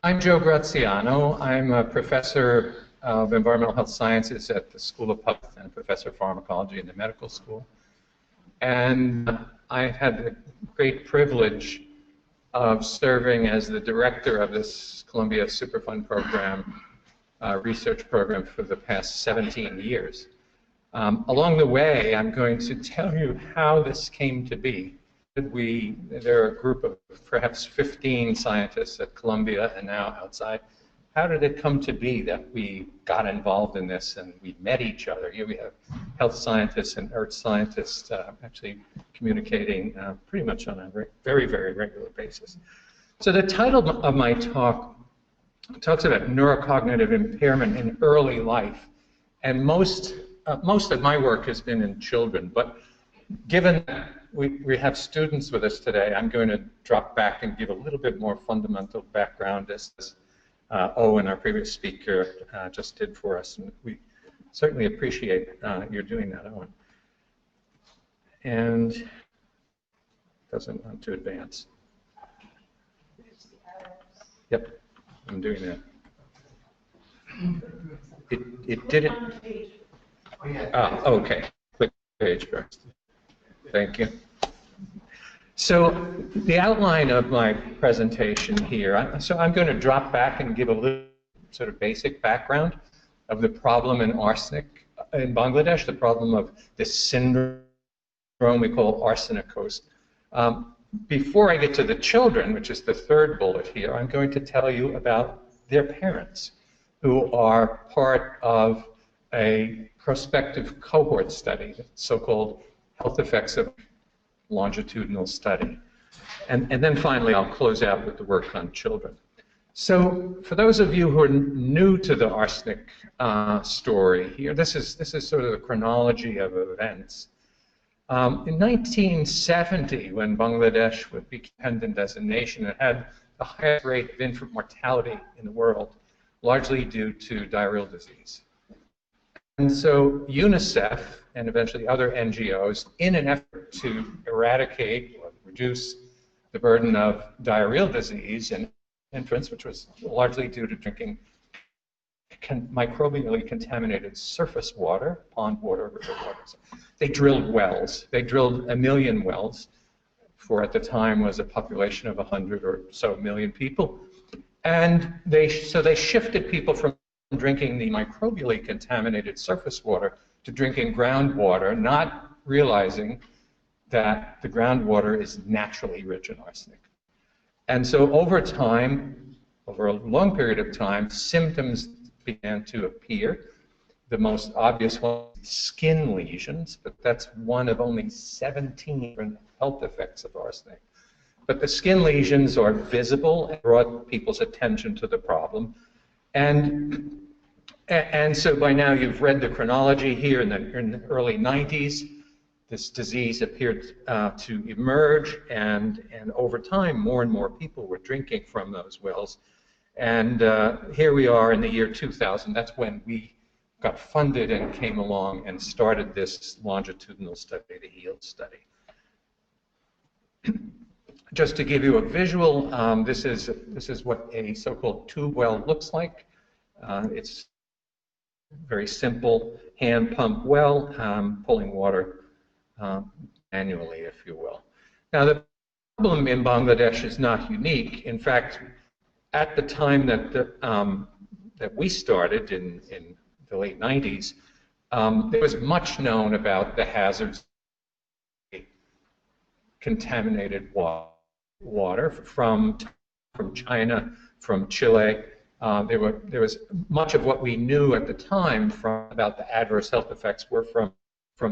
I'm Joe Graziano. I'm a professor of environmental health sciences at the School of Public Health and a professor of pharmacology in the medical school. And I had the great privilege of serving as the director of this Columbia Superfund program, research program for the past 17 years. Along the way, I'm going to tell you how this came to be. There are a group of perhaps 15 scientists at Columbia and now outside. How did it come to be that we got involved in this and we met each other? Here we have health scientists and earth scientists actually communicating pretty much on a very, very regular basis. So the title of my talk talks about neurocognitive impairment in early life. And most of my work has been in children, but given that we have students with us today, I'm going to drop back and give a little bit more fundamental background as Owen, our previous speaker, just did for us. And we certainly appreciate your doing that, Owen. And doesn't want to advance. Yep, I'm doing that. It didn't. Okay. Click page first. Thank you. So the outline of my presentation here, so I'm going to drop back and give a little sort of basic background of the problem in arsenic in Bangladesh, the problem of this syndrome we call arsenicosis. Before I get to the children, which is the third bullet here, I'm going to tell you about their parents, who are part of a prospective cohort study, the so-called health effects of longitudinal study. And then finally, I'll close out with the work on children. So for those of you who are new to the arsenic story here, this is sort of the chronology of events. In 1970, when Bangladesh was independent as a nation, it had the highest rate of infant mortality in the world, largely due to diarrheal disease. And so UNICEF and eventually other NGOs, in an effort to eradicate or reduce the burden of diarrheal disease in infants, which was largely due to drinking microbially contaminated surface water, pond water, river water. They drilled wells. They drilled 1 million wells for, at the time, was a population of 100 or so million people. And so they shifted people from drinking the microbially contaminated surface water to drinking groundwater, not realizing that the groundwater is naturally rich in arsenic. And so over time, over a long period of time, symptoms began to appear. The most obvious one, skin lesions, but that's one of only 17 different health effects of arsenic. But the skin lesions are visible and brought people's attention to the problem. And so by now you've read the chronology here in the early 90s. This disease appeared to emerge, and over time more and more people were drinking from those wells. And here we are in the year 2000. That's when we got funded and came along and started this longitudinal study, the HEALED study. Just to give you a visual, this is what a so-called tube well looks like. It's very simple hand pump well, pulling water manually, if you will. Now the problem in Bangladesh is not unique. In fact, at the time that that we started in the late 90s, there was much known about the hazards of contaminated water from China, from Chile. There was much of what we knew at the time about the adverse health effects were from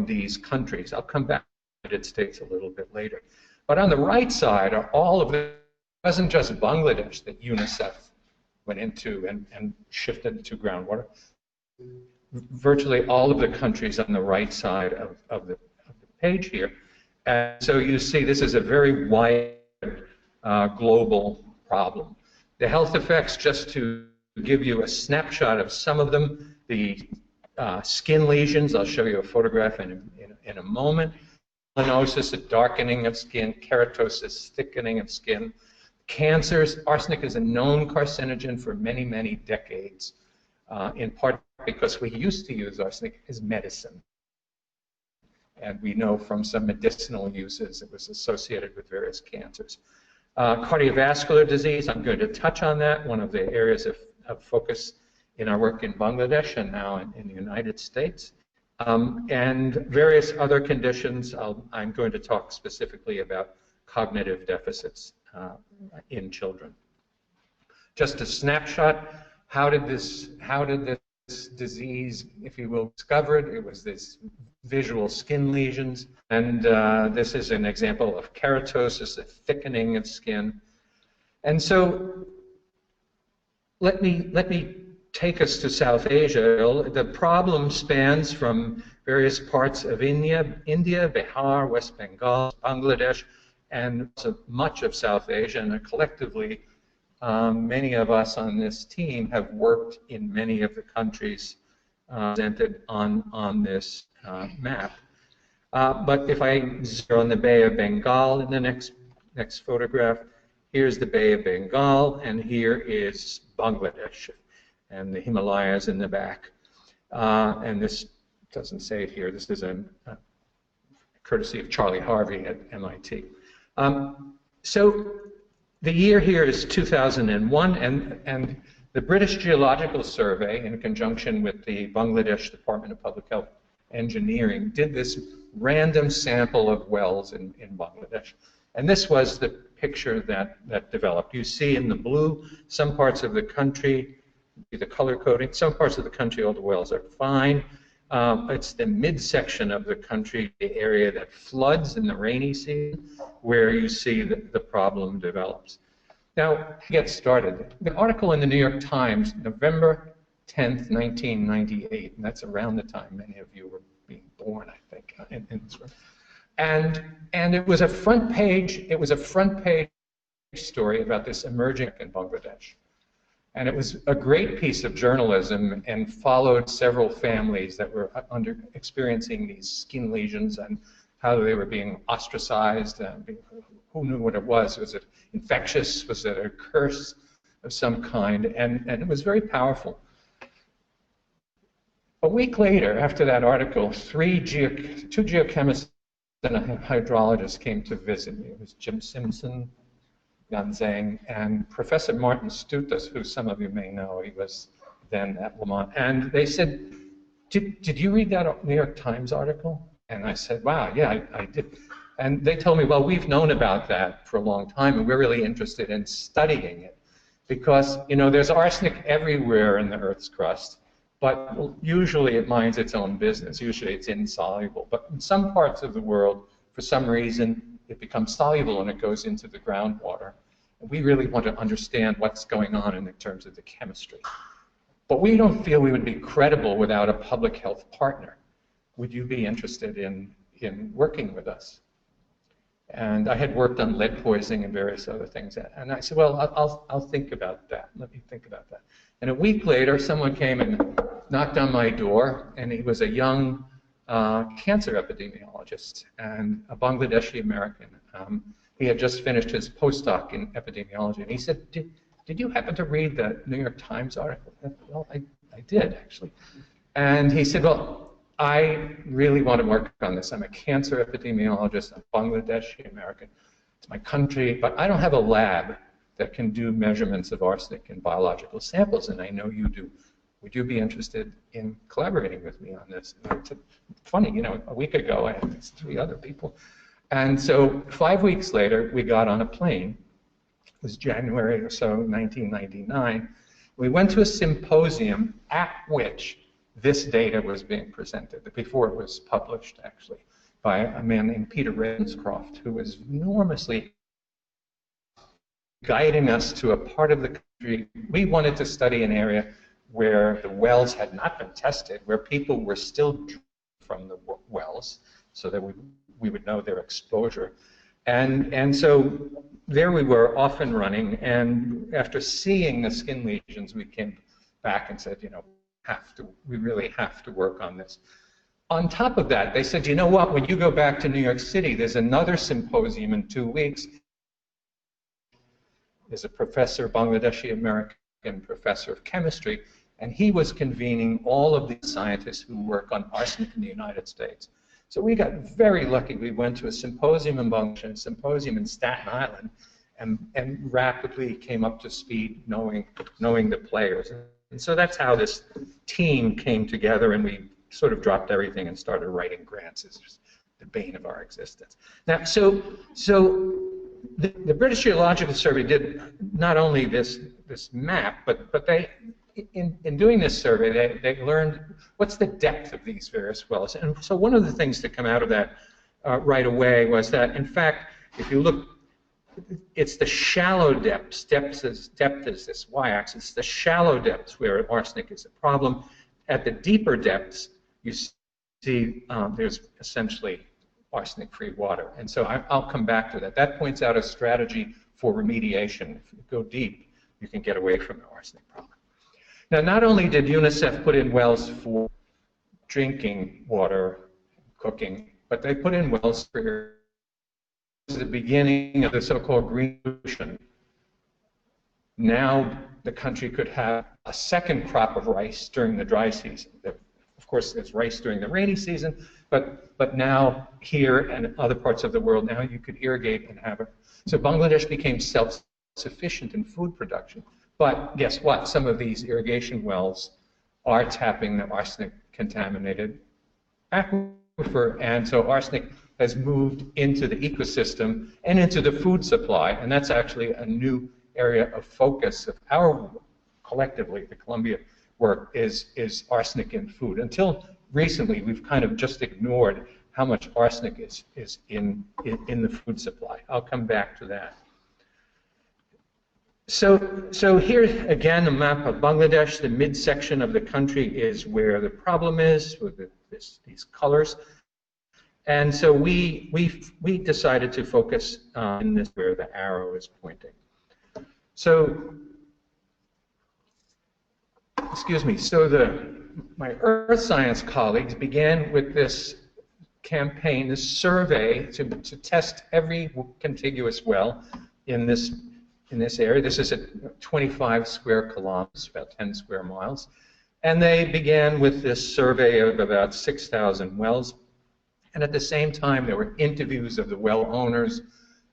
these countries. I'll come back to the United States a little bit later. But on the right side are all of the, it wasn't just Bangladesh that UNICEF went into and shifted to groundwater. Virtually all of the countries on the right side of the page here. And so you see this is a very wide global problem. The health effects, just to give you a snapshot of some of them, the skin lesions, I'll show you a photograph in a moment. Melanosis, a darkening of skin, keratosis, thickening of skin. Cancers, arsenic is a known carcinogen for many, many decades, in part because we used to use arsenic as medicine. And we know from some medicinal uses it was associated with various cancers. Cardiovascular disease, I'm going to touch on that, one of the areas of focus in our work in Bangladesh and now in the United States. And various other conditions. I'm going to talk specifically about cognitive deficits in children. Just a snapshot, how did this disease, if you will, discovered? It was this visual skin lesions, and this is an example of keratosis, a thickening of skin. And so let me take us to South Asia. The problem spans from various parts of India, Bihar, West Bengal, Bangladesh, and much of South Asia, and collectively many of us on this team have worked in many of the countries presented on this map. But if I zero on the Bay of Bengal in the next photograph, here's the Bay of Bengal, and here is Bangladesh, and the Himalayas in the back. And this doesn't say it here. This is a courtesy of Charlie Harvey at MIT. So the year here is 2001, and the British Geological Survey, in conjunction with the Bangladesh Department of Public Health Engineering, did this random sample of wells in Bangladesh. And this was the picture that developed. You see in the blue, some parts of the country, the color coding, some parts of the country, all the wells are fine. It's the midsection of the country, the area that floods in the rainy season, where you see the problem develops. Now, to get started, the article in the New York Times, November 10th, 1998, and that's around the time many of you were being born, I think, in this room. And it was a front page story about this emerging in Bangladesh. And it was a great piece of journalism and followed several families that were experiencing these skin lesions and how they were being ostracized. Who knew what it was? Was it infectious? Was it a curse of some kind? And it was very powerful. A week later, after that article, two geochemists and a hydrologist came to visit me. It was Jim Simpson, Yan Zhang, and Professor Martin Stutas, who some of you may know. He was then at Lamont. And they said, did you read that New York Times article? And I said, wow, yeah, I did. And they told me, well, we've known about that for a long time, and we're really interested in studying it. Because, you know, there's arsenic everywhere in the Earth's crust, but usually it minds its own business. Usually it's insoluble. But in some parts of the world, for some reason, it becomes soluble and it goes into the groundwater. And we really want to understand what's going on in terms of the chemistry. But we don't feel we would be credible without a public health partner. Would you be interested in working with us? And I had worked on lead poisoning and various other things. And I said, well, I'll think about that. Let me think about that. And a week later, someone came and knocked on my door, and he was a young cancer epidemiologist and a Bangladeshi American. He had just finished his postdoc in epidemiology, and he said, did you happen to read the New York Times article? Well, I did, actually. And he said, well, I really want to work on this. I'm a cancer epidemiologist, I'm Bangladeshi American. It's my country, but I don't have a lab that can do measurements of arsenic in biological samples, and I know you do. Would you be interested in collaborating with me on this? And it's funny, you know, a week ago I had these 3 other people. And so 5 weeks later, we got on a plane. It was January or so, 1999. We went to a symposium at which this data was being presented, before it was published, actually, by a man named Peter Ravenscroft, who was enormously guiding us to a part of the country. We wanted to study an area where the wells had not been tested, where people were still drinking from the wells, so that we would know their exposure. And so there we were, off and running, and after seeing the skin lesions, we came back and said, you know, we really have to work on this. On top of that, they said, you know what, when you go back to New York City, there's another symposium in 2 weeks. is a professor, Bangladeshi-American professor of chemistry, and he was convening all of the scientists who work on arsenic in the United States. So we got very lucky. We went to a symposium in Bangladesh, a symposium in Staten Island, and rapidly came up to speed knowing the players. And so that's how this team came together, and we sort of dropped everything and started writing grants. It's just the bane of our existence. Now, so the British Geological Survey did not only this map, but they, in doing this survey, they learned what's the depth of these various wells. And so one of the things that come out of that right away was that, in fact, if you look, it's the shallow depths. Depth is this y-axis. The shallow depths where arsenic is a problem. At the deeper depths, you see there's essentially arsenic-free water. And so I'll come back to that. That points out a strategy for remediation. If you go deep, you can get away from the arsenic problem. Now, not only did UNICEF put in wells for drinking water, cooking, but they put in wells for the beginning of the so-called green revolution. Now the country could have a second crop of rice during the dry season. Of course, there's rice during the rainy season, but now here and other parts of the world, now you could irrigate and have it. So Bangladesh became self-sufficient in food production. But guess what? Some of these irrigation wells are tapping the arsenic-contaminated aquifer, and so arsenic has moved into the ecosystem and into the food supply, and that's actually a new area of focus of our, collectively, the Columbia work is arsenic in food. Until recently, we've kind of just ignored how much arsenic is in the food supply. I'll come back to that. So here again, a map of Bangladesh. The midsection of the country is where the problem is with these colors. And so we decided to focus in this where the arrow is pointing. So, excuse me. So my earth science colleagues began with this campaign, this survey to test every contiguous well in this area. This is at 25 square kilometers, about 10 square miles. And they began with this survey of about 6,000 wells. And at the same time, there were interviews of the well owners.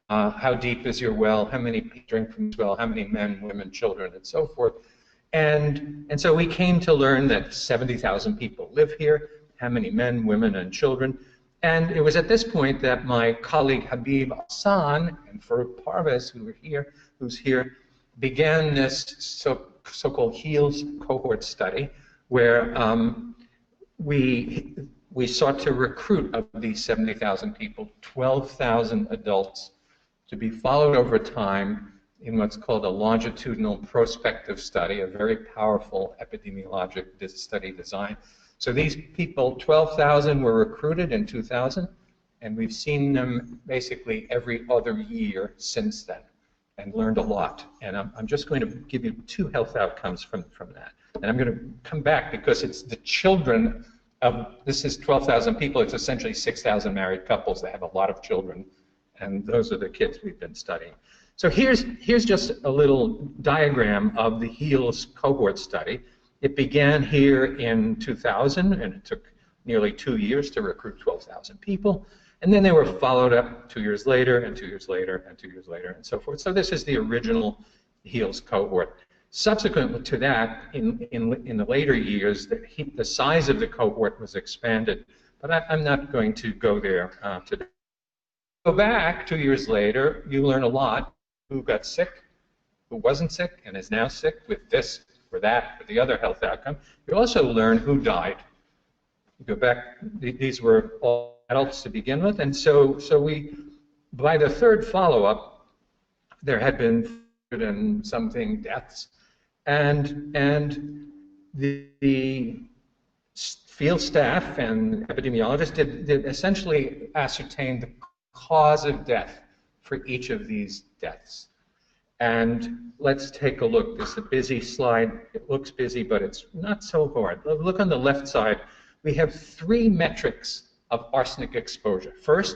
How deep is your well? How many drink from this well? How many men, women, children, and so forth. And so we came to learn that 70,000 people live here. How many men, women, and children. And it was at this point that my colleague Habib Hassan and Farooq Parvez, who's here, began this so-called HEALS cohort study, where we sought to recruit of these 70,000 people, 12,000 adults, to be followed over time in what's called a longitudinal prospective study, a very powerful epidemiologic study design. So these people, 12,000, were recruited in 2000, and we've seen them basically every other year since then, and learned a lot. And I'm just going to give you 2 health outcomes from that. And I'm going to come back because it's the children of, this is 12,000 people, it's essentially 6,000 married couples that have a lot of children, and those are the kids we've been studying. So here's just a little diagram of the HEALS cohort study. It began here in 2000, and it took nearly 2 years to recruit 12,000 people. And then they were followed up 2 years later, and 2 years later, and 2 years later, and so forth. So this is the original HEALS cohort. Subsequent to that, in the later years, the size of the cohort was expanded. But I'm not going to go there today. Go back 2 years later, you learn a lot. Who got sick, who wasn't sick, and is now sick with this or that or the other health outcome. You also learn who died. You go back, these were all adults to begin with, and so we, by the third follow-up, there had been something deaths, and the field staff and epidemiologists did essentially ascertain the cause of death for each of these deaths. And let's take a look. This is a busy slide. It looks busy, but it's not so hard. Look on the left side. We have 3 metrics of arsenic exposure. First,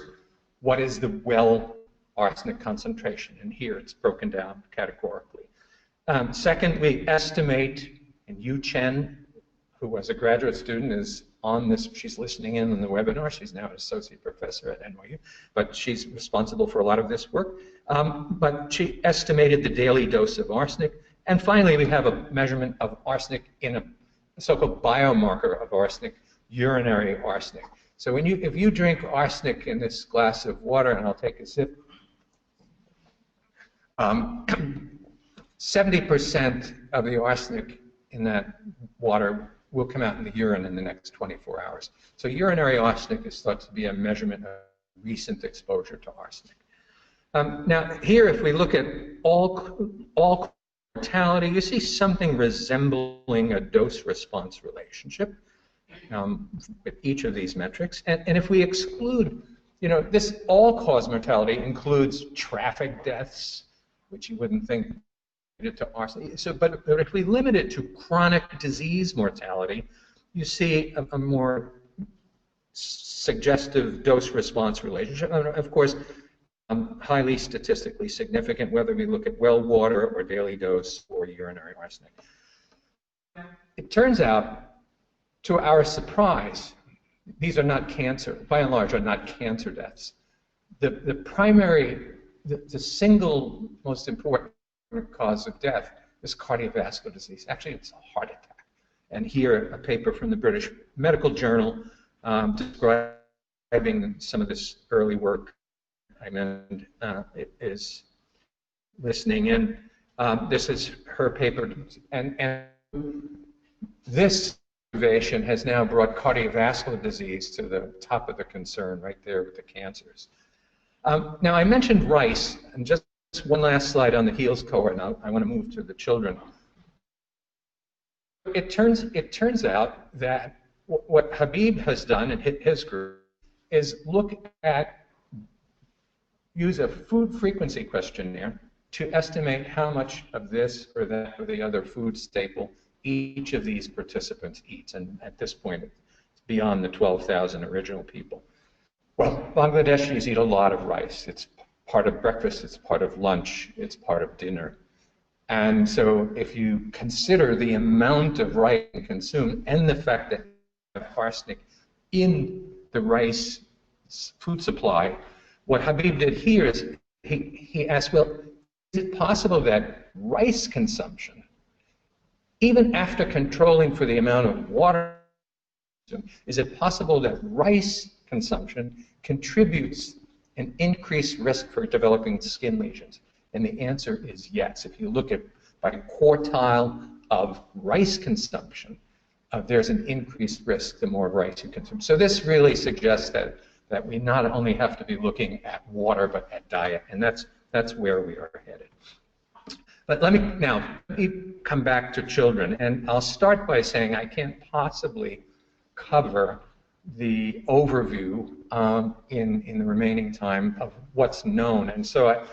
what is the well arsenic concentration, and here it's broken down categorically. Second, we estimate, and Yu Chen, who was a graduate student, is on this, she's listening in on the webinar. She's now an associate professor at NYU, but she's responsible for a lot of this work. But she estimated the daily dose of arsenic. And finally, we have a measurement of arsenic in a so-called biomarker of arsenic, urinary arsenic. So when if you drink arsenic in this glass of water, and I'll take a sip, 70% of the arsenic in that water will come out in the urine in the next 24 hours. So urinary arsenic is thought to be a measurement of recent exposure to arsenic. Now here, if we look at all mortality, you see something resembling a dose-response relationship with each of these metrics. And if we exclude, this all-cause mortality includes traffic deaths, which you wouldn't think to arsenic. So, but if we limit it to chronic disease mortality, you see a more suggestive dose-response relationship. And of course, highly statistically significant, whether we look at well water or daily dose or urinary arsenic. It turns out, to our surprise, these are not cancer, by and large, are not cancer deaths. The single most important cause of death is cardiovascular disease. Actually, it's a heart attack. And here, a paper from the British Medical Journal describing some of this early work I mentioned is listening in. This is her paper, and this observation has now brought cardiovascular disease to the top of the concern right there with the cancers. Now, I mentioned rice, and just one last slide on the HEALS cohort, and I want to move to the children. It turns out that what Habib has done in his group is use a food frequency questionnaire to estimate how much of this or that or the other food staple each of these participants eats. And at this point, it's beyond the 12,000 original people. Well, Bangladeshis eat a lot of rice. It's part of breakfast, it's part of lunch, it's part of dinner. And so if you consider the amount of rice consumed and the fact that you have arsenic in the rice food supply, what Habib did here is he asked, well, is it possible that rice consumption, even after controlling for the amount of water, is it possible that rice consumption contributes an increased risk for developing skin lesions? And the answer is yes. If you look at by quartile of rice consumption, there's an increased risk the more rice you consume. So this really suggests that we not only have to be looking at water, but at diet, and that's where we are headed. But let me come back to children, and I'll start by saying I can't possibly cover the overview in the remaining time of what's known. And so I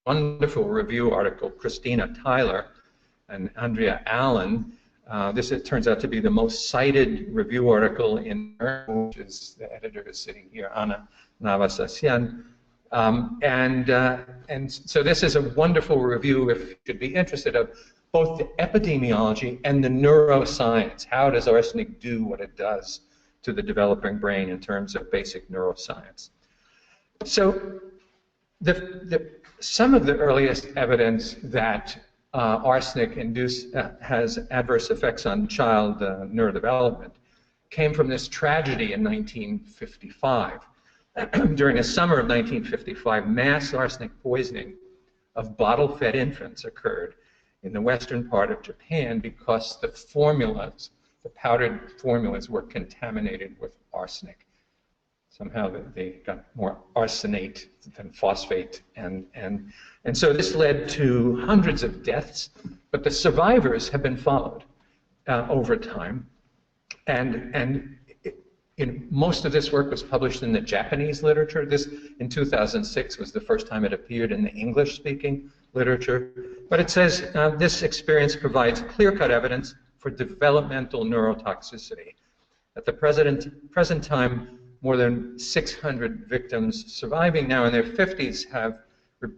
wonderful review article, Christina Tyler and Andrea Allen. It turns out to be the most cited review article in which is the editor is sitting here, Anna Navasasian. And so this is a wonderful review if you should be interested of both the epidemiology and the neuroscience. How does arsenic do what it does to the developing brain in terms of basic neuroscience? So some of the earliest evidence that arsenic has adverse effects on child neurodevelopment came from this tragedy in 1955. During a summer of 1955, mass arsenic poisoning of bottle-fed infants occurred in the western part of Japan because the formulas, the powdered formulas, were contaminated with arsenic. Somehow they got more arsenate than phosphate, and so this led to hundreds of deaths, but the survivors have been followed over time, and most of this work was published in the Japanese literature. This, in 2006, was the first time it appeared in the English-speaking literature. But it says this experience provides clear-cut evidence for developmental neurotoxicity. At the present time, more than 600 victims surviving now in their 50s have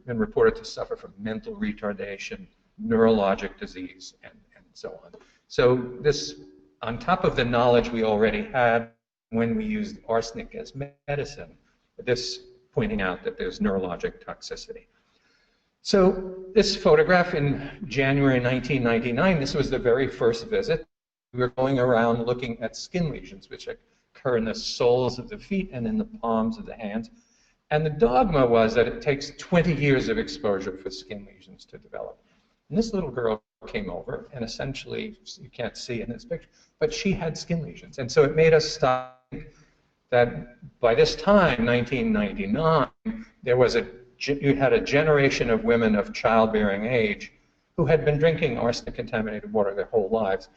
been reported to suffer from mental retardation, neurologic disease, and so on. So this, on top of the knowledge we already had when we used arsenic as medicine, this pointing out that there's neurologic toxicity. So this photograph in January 1999, this was the very first visit. We were going around looking at skin lesions, which occur in the soles of the feet and in the palms of the hands. And the dogma was that it takes 20 years of exposure for skin lesions to develop. And this little girl came over, and essentially, you can't see in this picture, but she had skin lesions. And so it made us stop that by this time, 1999, you had a generation of women of childbearing age who had been drinking arsenic-contaminated water their whole lives.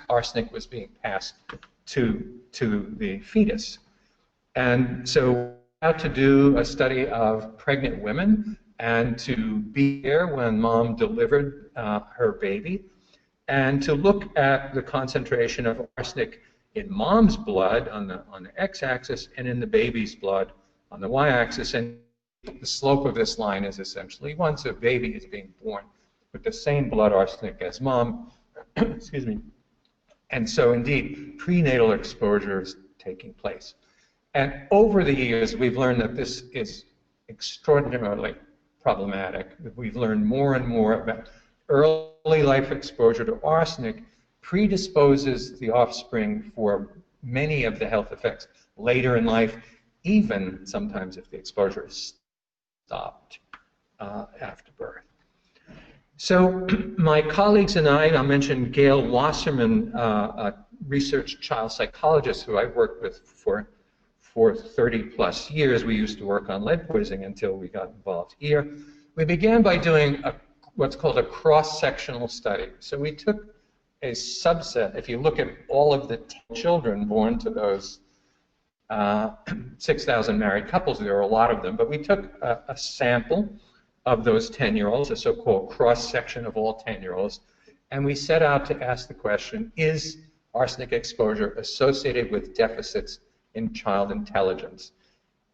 Arsenic was being passed to the fetus. And so we had to do a study of pregnant women and to be there when mom delivered her baby, and to look at the concentration of arsenic in mom's blood on the x-axis and in the baby's blood on the y-axis. And the slope of this line is essentially once a baby is being born with the same blood arsenic as mom, excuse me. And so indeed, prenatal exposure is taking place. And over the years, we've learned that this is extraordinarily problematic. We've learned more and more about early life exposure to arsenic predisposes the offspring for many of the health effects later in life, even sometimes if the exposure is stopped after birth. So my colleagues and I mentioned Gail Wasserman, a research child psychologist who I've worked with for 30 plus years. We used to work on lead poisoning until we got involved here. We began by doing what's called a cross-sectional study. So we took a subset. If you look at all of the children born to those 6,000 married couples, there are a lot of them, but we took a sample of those 10-year-olds, a so-called cross-section of all 10-year-olds, and we set out to ask the question, is arsenic exposure associated with deficits in child intelligence?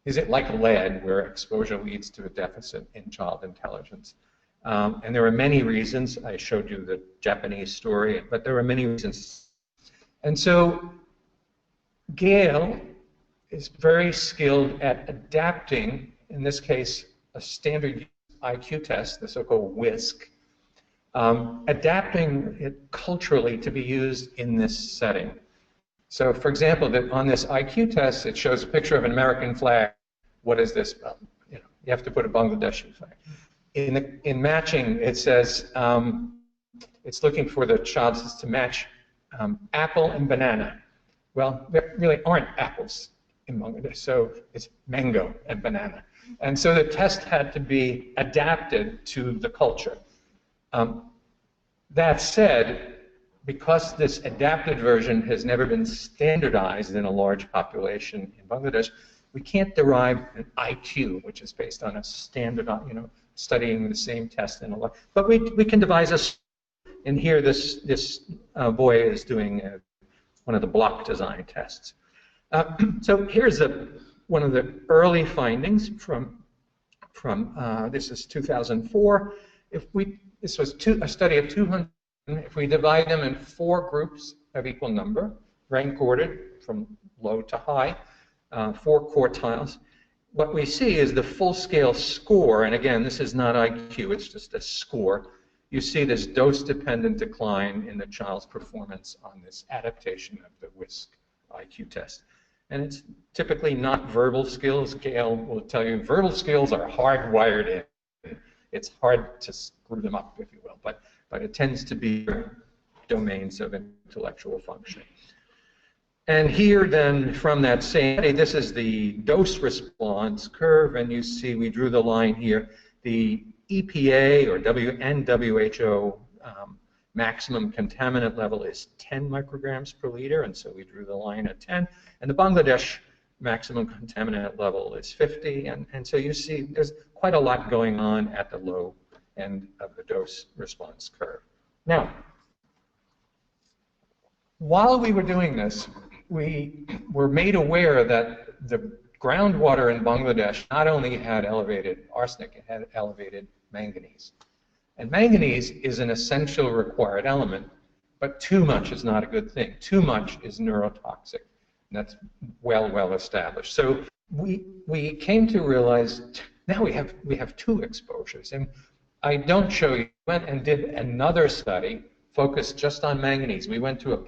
Is it like lead, where exposure leads to a deficit in child intelligence? And there are many reasons. I showed you the Japanese story, but there are many reasons. And so Gail is very skilled at adapting, in this case, a standard IQ test, the so-called WISC, adapting it culturally to be used in this setting. So, for example, on this IQ test, it shows a picture of an American flag. What is this? Well, you have to put a Bangladeshi flag. In matching, it says it's looking for the child to match apple and banana. Well, there really aren't apples in Bangladesh, so it's mango and banana. And so the test had to be adapted to the culture. That said, because this adapted version has never been standardized in a large population in Bangladesh, we can't derive an IQ, which is based on a standard, studying the same test in a lot. But we can devise and here this boy is doing one of the block design tests. So here's one of the early findings from this is 2004. This was a study of 200. If we divide them in 4 groups of equal number, rank ordered from low to high, 4 quartiles, what we see is the full-scale score, and again, this is not IQ, it's just a score. You see this dose-dependent decline in the child's performance on this adaptation of the WISC IQ test. And it's typically not verbal skills. Gail will tell you verbal skills are hardwired in. It's hard to screw them up, if you will, but it tends to be domains of intellectual functioning. And here then, from that same study, this is the dose response curve, and you see we drew the line here. The EPA or WHO maximum contaminant level is 10 micrograms per liter, and so we drew the line at 10. And the Bangladesh maximum contaminant level is 50, and so you see there's quite a lot going on at the low end of the dose response curve. Now, while we were doing this, we were made aware that the groundwater in Bangladesh not only had elevated arsenic, it had elevated manganese. And manganese is an essential required element, but too much is not a good thing. Too much is neurotoxic, and that's well established. So we came to realize now we have two exposures, and I don't show you. We went and did another study focused just on manganese. We went to a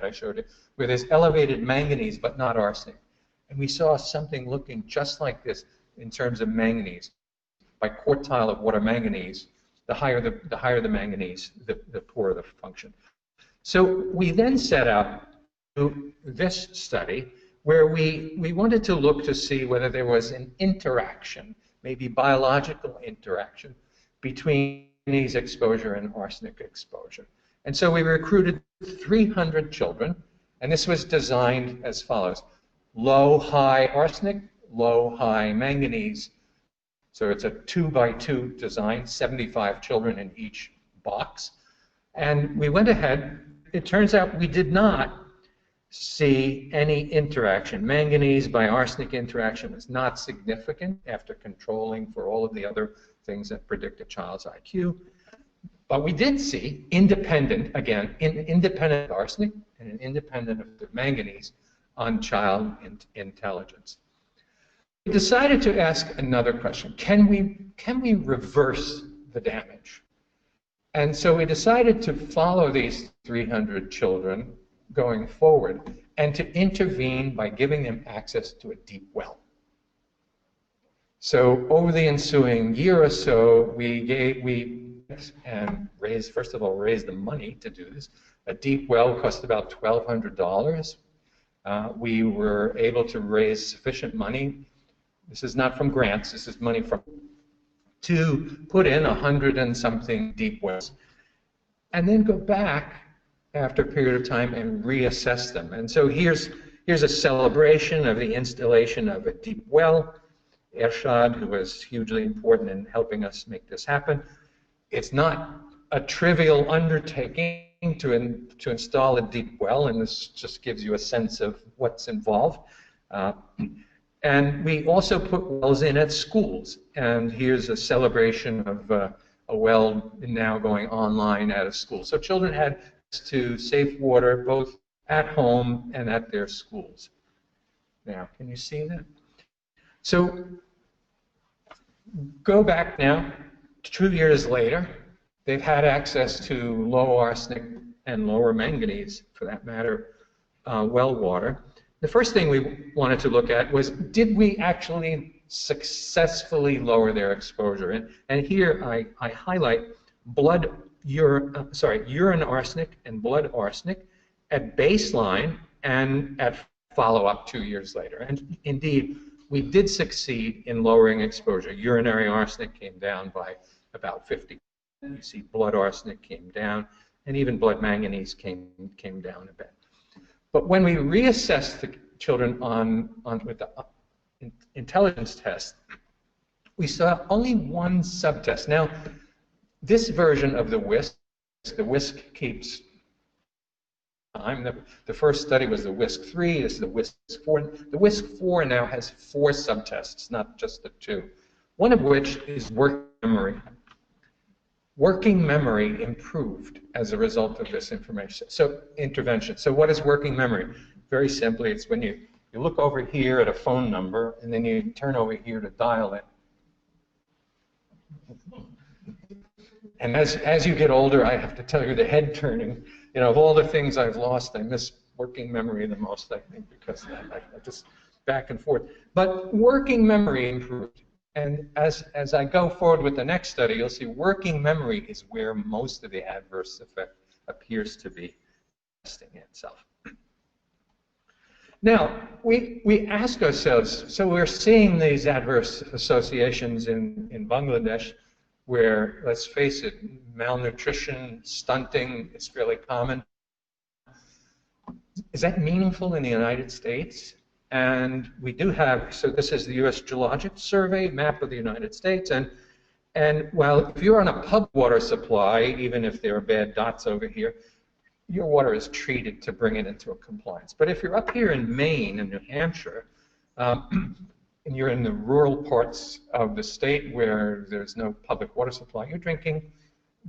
I showed it where there's elevated manganese but not arsenic, and we saw something looking just like this in terms of manganese. By quartile of water manganese, the higher the manganese, the poorer the function. So we then set out to this study where we wanted to look to see whether there was an interaction, maybe biological interaction, between manganese exposure and arsenic exposure. And so we recruited 300 children, and this was designed as follows: low-high arsenic, low-high manganese. So it's a 2-by-2 design, 75 children in each box. And we went ahead. It turns out we did not see any interaction. Manganese by arsenic interaction was not significant after controlling for all of the other things that predict a child's IQ. But we did see independent of arsenic and independent of the manganese on child intelligence. We decided to ask another question. Can we reverse the damage? And so we decided to follow these 300 children going forward and to intervene by giving them access to a deep well. So over the ensuing year or so, we first of all raised the money to do this. A deep well cost about $1,200. We were able to raise sufficient money. This is not from grants. This is money to put in 100 and something deep wells, and then go back after a period of time and reassess them. And so here's a celebration of the installation of a deep well. Ershad, who was hugely important in helping us make this happen. It's not a trivial undertaking to install a deep well, and this just gives you a sense of what's involved. And we also put wells in at schools, and here's a celebration of a well now going online at a school. So children had to safe water both at home and at their schools. Now, can you see that? So go back now, 2 years later, they've had access to low arsenic and lower manganese, for that matter, well water. The first thing we wanted to look at was, did we actually successfully lower their exposure? And here I highlight urine arsenic and blood arsenic at baseline and at follow-up 2 years later. And indeed, we did succeed in lowering exposure. Urinary arsenic came down by about 50%. You see blood arsenic came down, and even blood manganese came down a bit. But when we reassessed the children with the intelligence test, we saw only one subtest. Now, this version of the WISC keeps time. The first study was the WISC-3, this is the WISC-4. The WISC-4 now has 4 subtests, not just the 2, one of which is working memory. Working memory improved as a result of this intervention. So what is working memory? Very simply, it's when you look over here at a phone number, and then you turn over here to dial it. And as you get older, I have to tell you, the head turning, of all the things I've lost, I miss working memory the most, I think, because I just back and forth. But working memory improved. And as I go forward with the next study, you'll see working memory is where most of the adverse effect appears to be manifesting itself. Now, we ask ourselves, so we're seeing these adverse associations in Bangladesh where, let's face it, malnutrition, stunting is fairly common. Is that meaningful in the United States? And we do have, so this is the U.S. Geologic Survey map of the United States, and while if you're on a public water supply, even if there are bad dots over here, your water is treated to bring it into a compliance. But if you're up here in Maine and New Hampshire, and you're in the rural parts of the state where there's no public water supply, you're drinking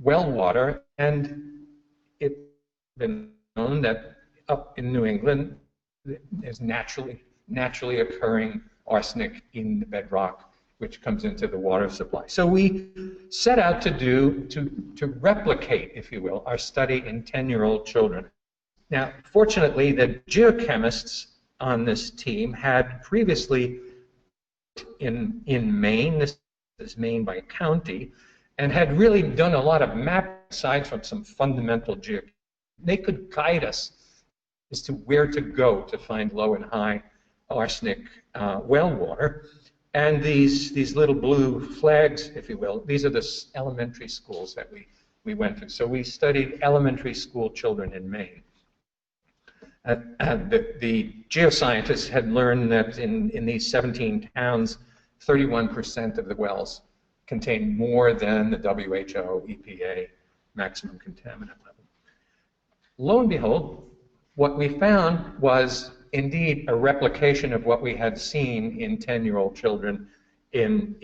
well water, and it's been known that up in New England, there's naturally occurring arsenic in the bedrock, which comes into the water supply. So we set out to replicate, if you will, our study in 10-year-old children. Now, fortunately, the geochemists on this team had previously in Maine, this is Maine by county, and had really done a lot of mapping aside from some fundamental geochemistry. They could guide us as to where to go to find low and high arsenic well water. And these little blue flags, if you will, these are the elementary schools that we went to. So we studied elementary school children in Maine. The geoscientists had learned that in these 17 towns, 31% of the wells contain more than the WHO, EPA maximum contaminant level. Lo and behold, what we found was indeed a replication of what we had seen in 10-year-old children in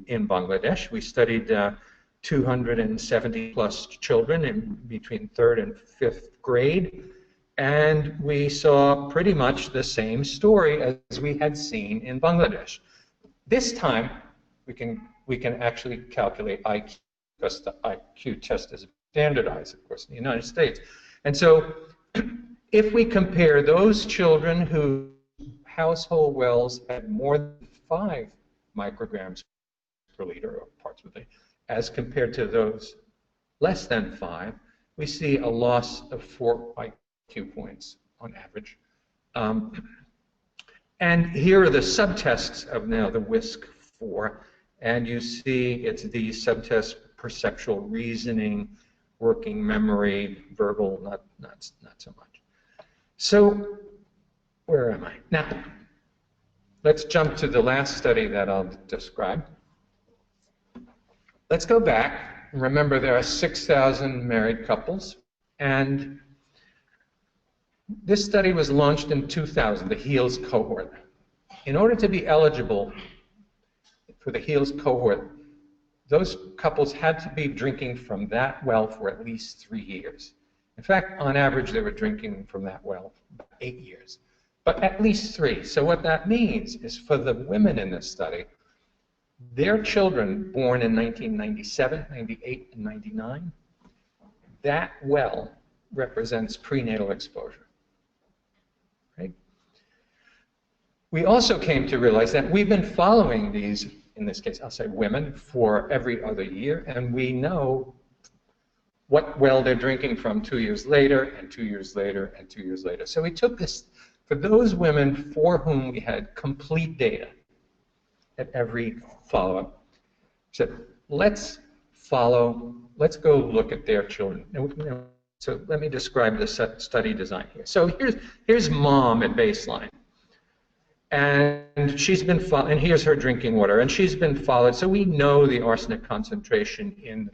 Bangladesh. We studied 270 plus children in between 3rd and 5th grade, and we saw pretty much the same story as we had seen in Bangladesh. This time, we can actually calculate IQ, because the IQ test is standardized, of course, in the United States. And so, if we compare those children whose household wells had more than 5 micrograms per liter, or parts per day, as compared to those less than 5, we see a loss of 4 IQ points on average. And here are the subtests of now the WISC-4, and you see it's these subtests: perceptual reasoning, working memory, verbal, not so much. So, where am I? Now, let's jump to the last study that I'll describe. Let's go back. Remember, there are 6,000 married couples, and this study was launched in 2000, the HEALS cohort. In order to be eligible for the HEALS cohort, those couples had to be drinking from that well for at least 3 years. In fact, on average, they were drinking from that well for 8 years, but at least 3. So what that means is for the women in this study, their children born in 1997, 98, and 99, that well represents prenatal exposure. Right? We also came to realize that we've been following these, in this case, I'll say women, for every other year, and we know what well they're drinking from 2 years later, and 2 years later, and 2 years later. So we took this, for those women for whom we had complete data at every follow-up, said, let's go look at their children. So let me describe the study design here. So here's mom at baseline. And she's been followed, and here's her drinking water, and she's been followed. So we know the arsenic concentration in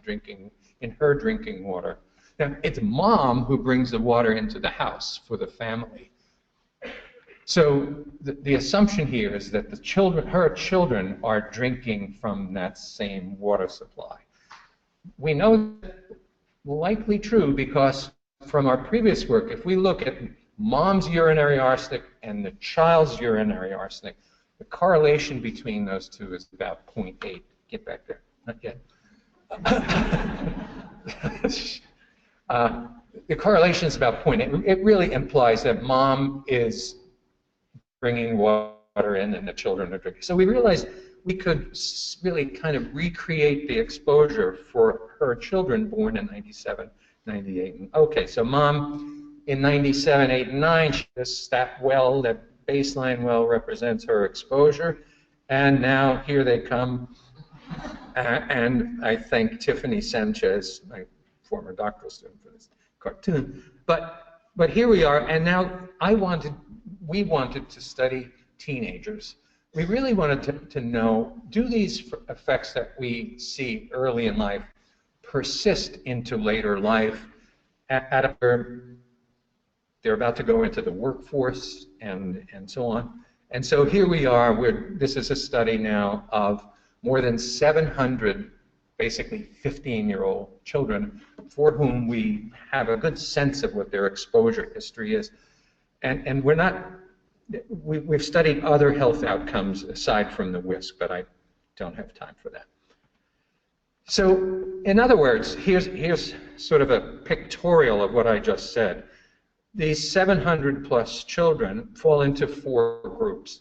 her drinking water. Now, it's mom who brings the water into the house for the family. So the assumption here is that her children are drinking from that same water supply. We know that's likely true because from our previous work, if we look at mom's urinary arsenic and the child's urinary arsenic, the correlation between those two is about 0.8. Get back there. Not yet. The correlation is about 0.8. It really implies that mom is bringing water in and the children are drinking. So we realized we could really kind of recreate the exposure for her children born in 97, 98. Okay, so mom in 97, 8, and 9, that well, that baseline well represents her exposure. And now here they come. And I thank Tiffany Sanchez, my former doctoral student, for this cartoon. But here we are, and now we wanted to study teenagers. We really wanted to know, do these effects that we see early in life persist into later life? they're about to go into the workforce, and so on. And so here we are, this is a study now of more than 700, basically 15-year-old children for whom we have a good sense of what their exposure history is. And we've studied other health outcomes aside from the WISC, but I don't have time for that. So, in other words, here's sort of a pictorial of what I just said. These 700 plus children fall into 4 groups.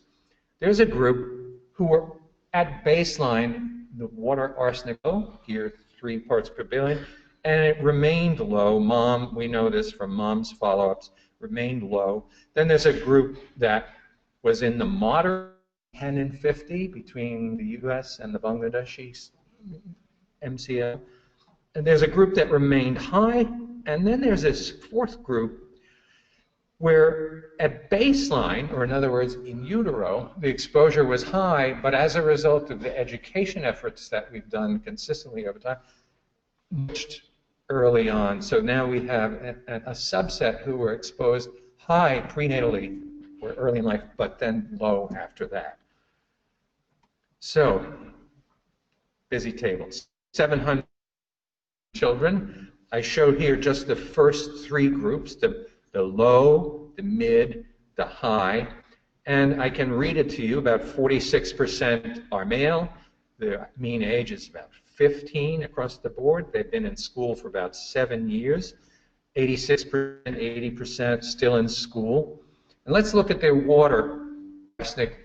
There's a group who were at baseline, the water arsenic low, here 3 parts per billion, and it remained low. We know this from mom's follow-ups, remained low. Then there's a group that was in the moderate 10 and 50 between the US and the Bangladeshi MCL. And there's a group that remained high, and then there's this 4th group where at baseline, or in other words, in utero, the exposure was high, but as a result of the education efforts that we've done consistently over time, much early on. So now we have a subset who were exposed high prenatally or early in life, but then low after that. So, busy tables. 700 children. I show here just the first 3 groups, the low, the mid, the high, and I can read it to you. About 46% are male. The mean age is about 15 across the board. They've been in school for about 7 years. 86%, 80% still in school. And let's look at their water arsenic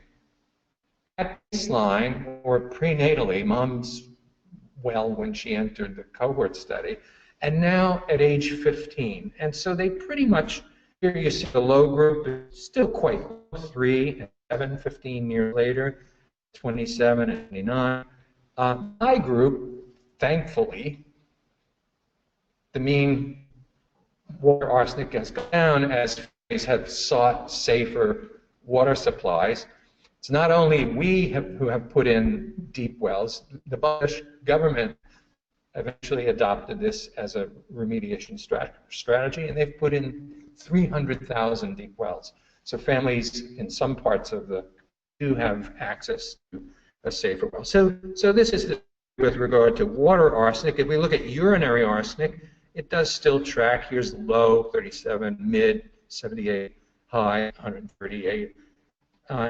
at baseline or prenatally. Mom's well when she entered the cohort study, and now at age 15. And so they pretty much, here you see the low group is still quite low, 3 and 7, 15 years later, 27 and 29. High group, thankfully, the mean water arsenic has gone down as families have sought safer water supplies. It's not only who have put in deep wells. The Bangladesh government eventually adopted this as a remediation strategy, and they've put in 300,000 deep wells. So families in some parts of do have access to a safer well. So this is with regard to water arsenic. If we look at urinary arsenic, it does still track. Here's low, 37, mid, 78, high, 138.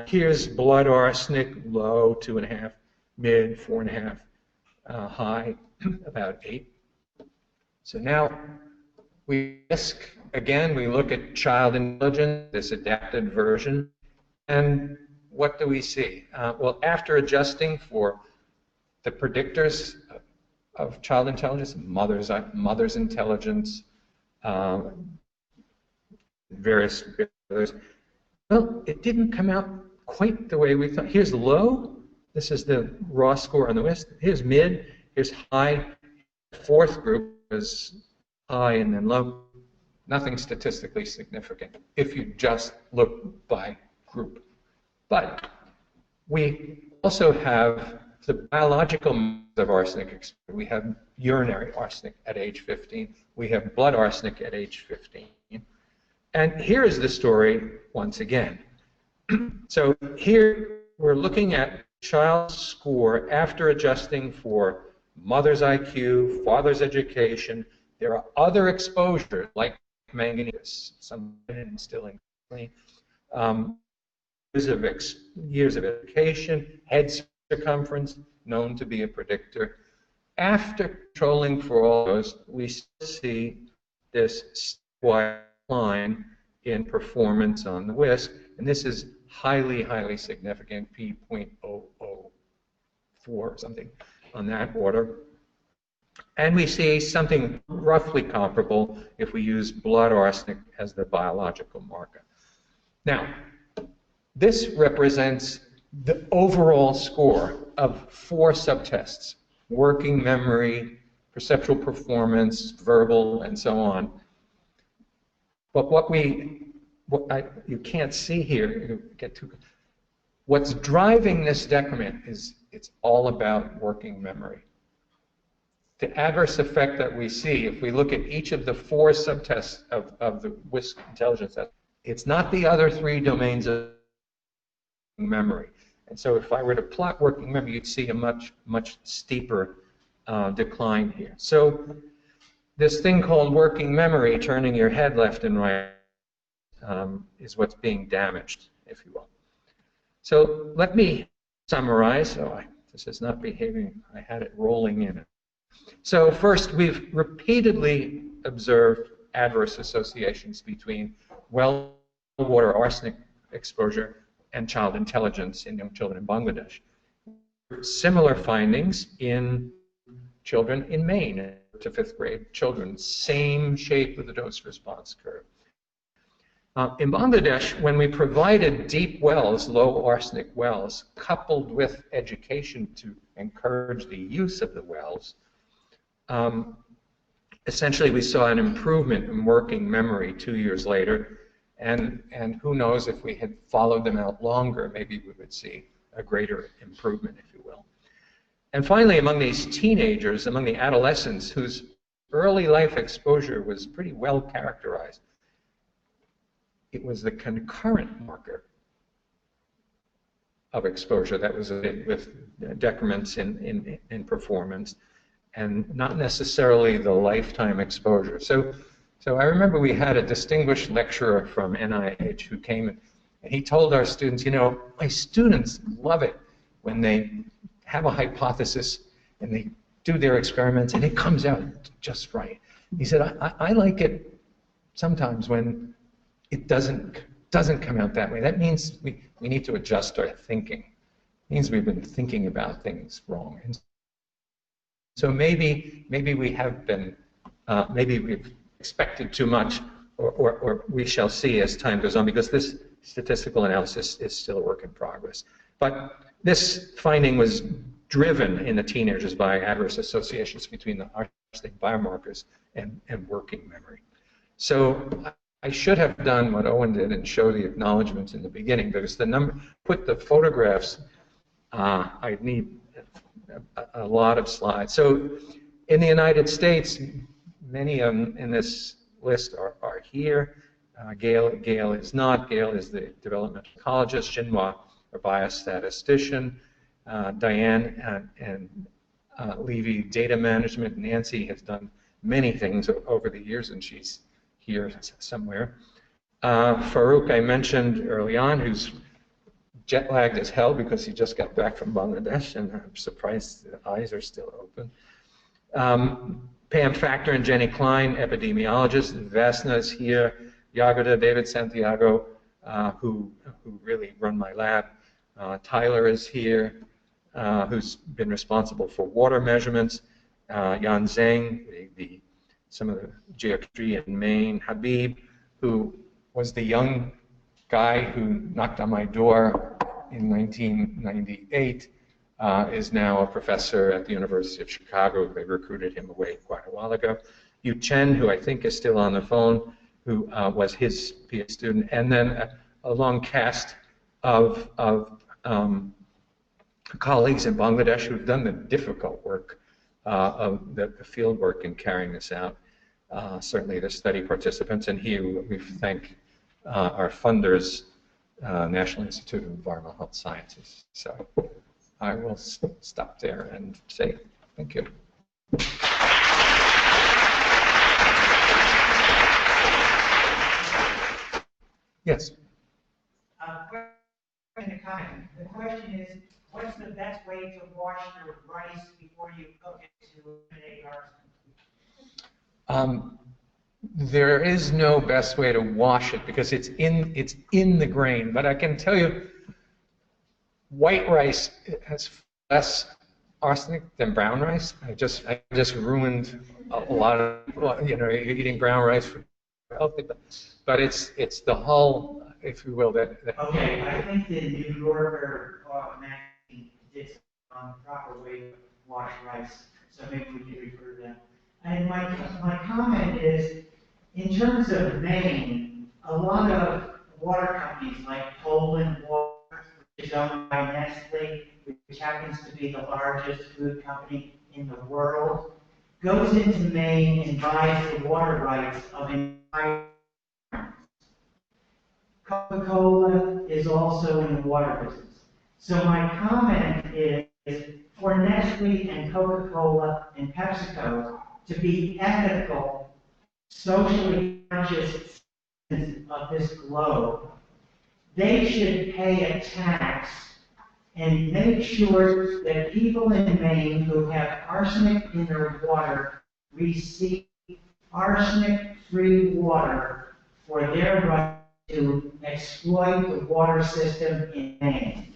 Here's blood arsenic, low, 2.5, mid, 4.5, high, about 8. So now we again, we look at child intelligence, this adapted version, and what do we see? Well, after adjusting for the predictors of child intelligence, mother's intelligence, various others, well, it didn't come out quite the way we thought. Here's low. This is the raw score on the WISC. Here's mid. Here's high. 4th group is high and then low. Nothing statistically significant if you just look by group. But we also have the biological means of arsenic exposure. We have urinary arsenic at age 15. We have blood arsenic at age 15. And here is the story once again. So here we're looking at child's score after adjusting for mother's IQ, father's education. There are other exposures like manganese, some instilling years of education, head circumference, known to be a predictor. After controlling for all those, we see this stepwise line in performance on the WISC, and this is highly, highly significant, p.004 or something on that order. And we see something roughly comparable if we use blood arsenic as the biological marker. Now, this represents the overall score of 4 subtests: working memory, perceptual performance, verbal, and so on. But you can't see here, what's driving this decrement is it's all about working memory. the adverse effect that we see, if we look at each of the 4 subtests of the WISC intelligence test, it's not the other 3 domains of memory. And so if I were to plot working memory, you'd see a much, much steeper decline here. So this thing called working memory, turning your head left and right, is what's being damaged, if you will. So let me summarize. This is not behaving. I had it rolling in. So first, we've repeatedly observed adverse associations between well water arsenic exposure and child intelligence in young children in Bangladesh. Similar findings in children in Maine to 5th grade children, same shape of the dose response curve. In Bangladesh, when we provided deep wells, low arsenic wells, coupled with education to encourage the use of the wells, essentially we saw an improvement in working memory 2 years later, and who knows, if we had followed them out longer, maybe we would see a greater improvement, if you will. And finally, among these teenagers, among the adolescents whose early life exposure was pretty well characterized, it was the concurrent marker of exposure that was with decrements in performance, and not necessarily the lifetime exposure. So I remember we had a distinguished lecturer from NIH who came and he told our students, you know, my students love it when they have a hypothesis and they do their experiments and it comes out just right. He said, I like it sometimes when it doesn't come out that way. That means we need to adjust our thinking. It means we've been thinking about things wrong. And so maybe we have been, maybe we've expected too much, or we shall see as time goes on, because this statistical analysis is still a work in progress. But this finding was driven in the teenagers by adverse associations between the arsenic biomarkers and working memory. So I should have done what Owen did and show the acknowledgments in the beginning, because the number, put the photographs, I'd need a lot of slides. So in the United States, many of them in this list are here. Gail is not. Gail is the developmental ecologist. Xinhua, a biostatistician. Diane and Levy, data management. Nancy has done many things over the years, and she's here somewhere. Farouk, I mentioned early on, who's jet lagged as hell because he just got back from Bangladesh, and I'm surprised the eyes are still open. Pam Factor and Jenny Klein, epidemiologists. Vasna is here. Yagota, David Santiago, who really run my lab. Tyler is here, who's been responsible for water measurements. Yan Zheng, some of the geochemistry in Maine. Habib, who was the young guy who knocked on my door in 1998, is now a professor at the University of Chicago. They recruited him away quite a while ago. Yu Chen, who I think is still on the phone, who was his PhD student, and then a long cast of colleagues in Bangladesh who've done the difficult work of the field work in carrying this out. Certainly the study participants, and here we thank our funders, National Institute of Environmental Health Sciences. So I will stop there and say thank you. Yes? The question is, what's the best way to wash your rice before you cook it to eliminate arsenic? There is no best way to wash it because it's in the grain. But I can tell you, white rice has less arsenic than brown rice. I just ruined a lot of, you know, eating brown rice for healthy, but it's the whole, if you will, that. Okay, I think the New Yorker magazine did on the proper way to wash rice, so maybe we can refer to them. And my comment is, in terms of Maine, a lot of water companies like Poland Water, which is owned by Nestle, which happens to be the largest food company in the world, goes into Maine and buys the water rights of entire. Coca-Cola is also in the water business. So my comment is for Nestle and Coca-Cola and PepsiCo to be ethical, socially conscious citizens of this globe, they should pay a tax and make sure that people in Maine who have arsenic in their water receive arsenic-free water for their right to exploit the water system in Maine.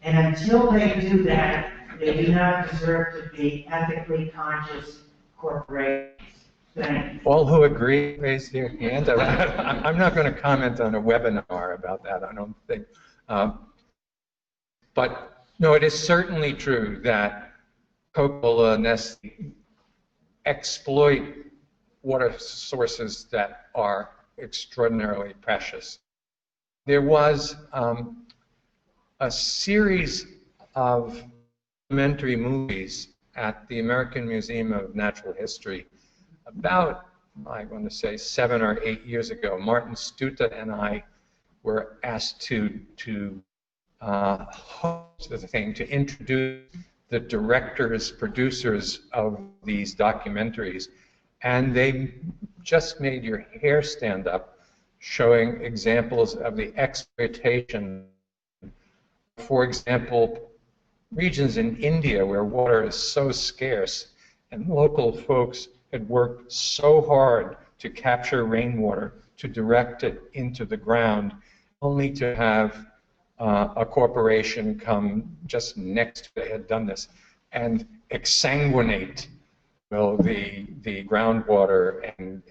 And until they do that, they do not deserve to be ethically conscious corporations. Thank you. All who agree, raise their hand. I'm not going to comment on a webinar about that, I don't think. But no, it is certainly true that Coca-Cola and Nestle exploit water sources that are extraordinarily precious. There was a series of documentary movies at the American Museum of Natural History about, I want to say, 7 or 8 years ago. Martin Stuta and I were asked to host the thing, to introduce the directors, producers of these documentaries, and they just made your hair stand up, showing examples of the exploitation. For example, regions in India where water is so scarce, and local folks had worked so hard to capture rainwater, to direct it into the ground, only to have a corporation come just next, they had done this, and exsanguinate, well, the groundwater and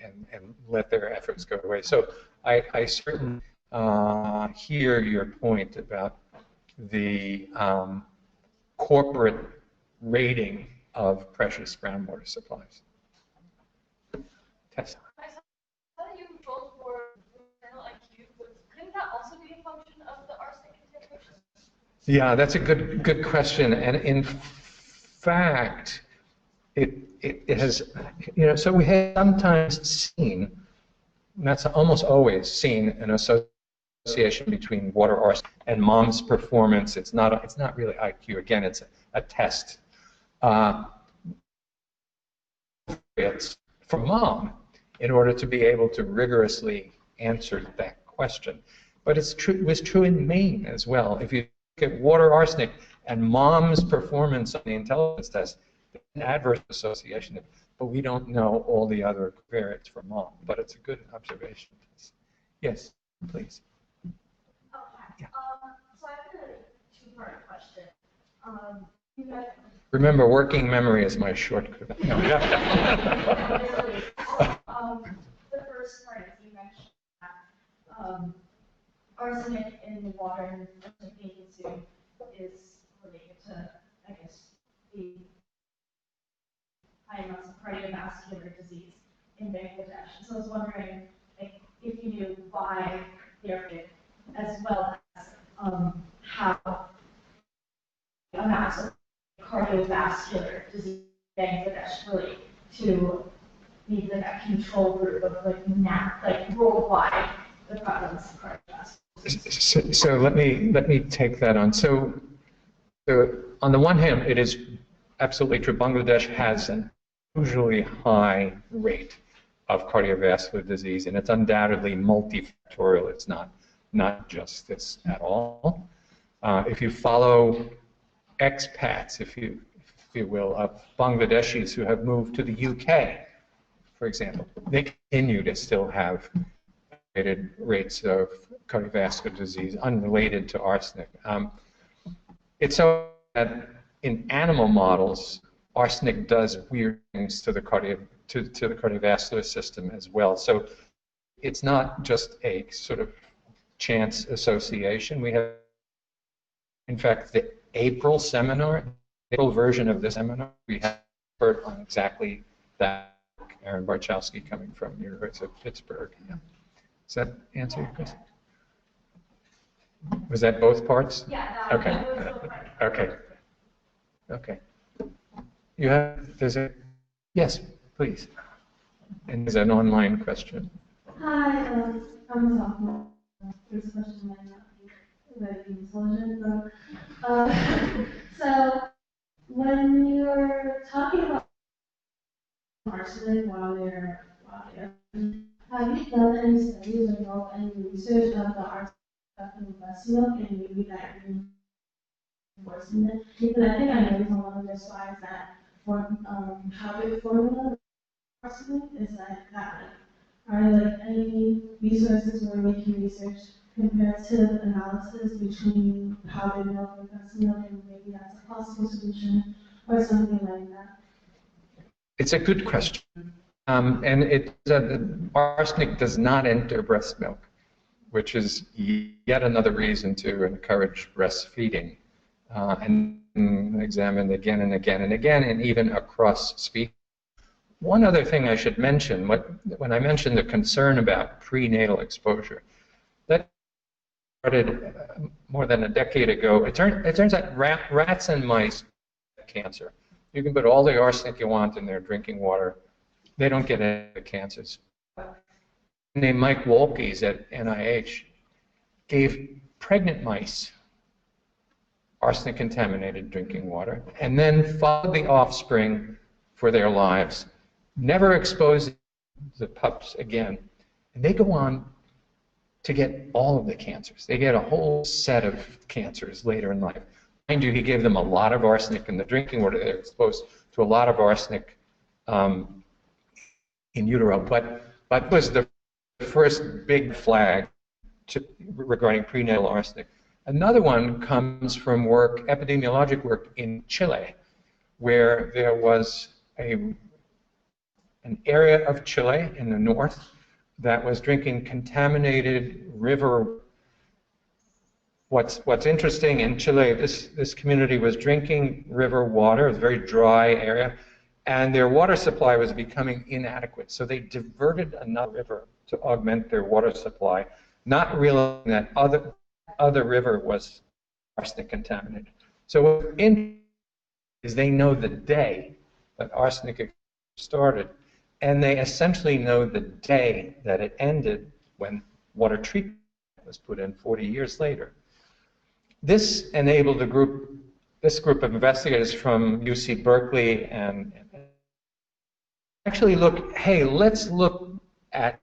let their efforts go away. So I certainly hear your point about the corporate rating of precious groundwater supplies. Tessa. I saw that you both were maternal IQ, but couldn't that also be a function of the arsenic contamination? Yeah, that's a good question, and in fact, it has, so we have sometimes seen, and that's almost always seen, an association between water arsenic and mom's performance. It's not really IQ. Again, it's a test. It's for mom in order to be able to rigorously answer that question. But it was true in Maine as well. If you look at water arsenic and mom's performance on the intelligence test, there's an adverse association, but we don't know all the other variants for mom. But it's a good observation. Yes, please. Oh, hi. Yeah. So I have a two-part question. You guys Remember, working memory is my shortcut. the first part is you mentioned that arsenic in the water and arsenic being consumed is related to, I guess, the high amounts of cardiovascular disease in Bangladesh. So I was wondering, like, if you knew why they're as well as how amounts of cardiovascular disease in Bangladesh relate to maybe like a control group of like worldwide the prevalence of cardiovascular. So let me take that on. So on the one hand, it is absolutely true. Bangladesh has an unusually high rate of cardiovascular disease, and it's undoubtedly multifactorial. It's not just this at all. If you follow expats, if you will, of Bangladeshis who have moved to the UK, for example, they continue to still have elevated rates of cardiovascular disease unrelated to arsenic. It's so that in animal models, arsenic does weird things to the cardiovascular system as well. So it's not just a sort of chance association. We have, in fact, the April seminar, April version of this seminar, we have heard on exactly that. Aaron Barchowski coming from the University of Pittsburgh. Yeah. Does that answer your question? Was that both parts? Yeah. Okay. That was both parts. Okay. Okay. You have, does it? Yes, please. And there's an online question. Hi, I'm a sophomore. This question might not be very intelligent, but so when you're talking about arsenic while they're have you done any studies or know any research of the arsenic in breast milk and maybe that reinforcing it? Because I think I noticed on one of the slides that for powdered formula arsenic is like that. Are there any resources where we can research comparative analysis between powdered milk and breast milk and maybe that's a possible solution or something like that? It's a good question. And arsenic does not enter breast milk, which is yet another reason to encourage breastfeeding and examined again and again and again, and even across species. One other thing I should mention, when I mentioned the concern about prenatal exposure, that started more than a decade ago. It turns out rats and mice have cancer. You can put all the arsenic you want in their drinking water. They don't get any cancers. Named Mike Wolkes at NIH gave pregnant mice arsenic-contaminated drinking water and then followed the offspring for their lives, never exposing the pups again. And they go on to get all of the cancers. They get a whole set of cancers later in life. Mind you, he gave them a lot of arsenic in the drinking water. They're exposed to a lot of arsenic in utero. But it was the first big flag regarding prenatal arsenic. Another one comes from epidemiologic work in Chile, where there was an area of Chile in the north that was drinking contaminated river. What's interesting in Chile, this community was drinking river water. It was a very dry area, and their water supply was becoming inadequate. So they diverted another river to augment their water supply, not realizing that other river was arsenic contaminated. So what's interesting is they know the day that arsenic started, and they essentially know the day that it ended when water treatment was put in 40 years later. This enabled this group of investigators from UC Berkeley and actually let's look at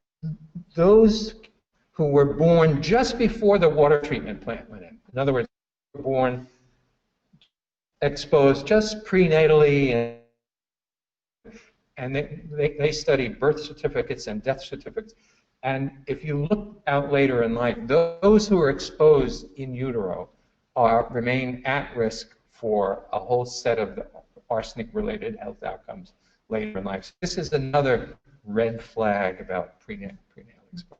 those who were born just before the water treatment plant went in. In other words, were born exposed just prenatally, and they study birth certificates and death certificates. And if you look out later in life, those who are exposed in utero remain at risk for a whole set of arsenic-related health outcomes later in life. So this is another red flag about prenatal exposure.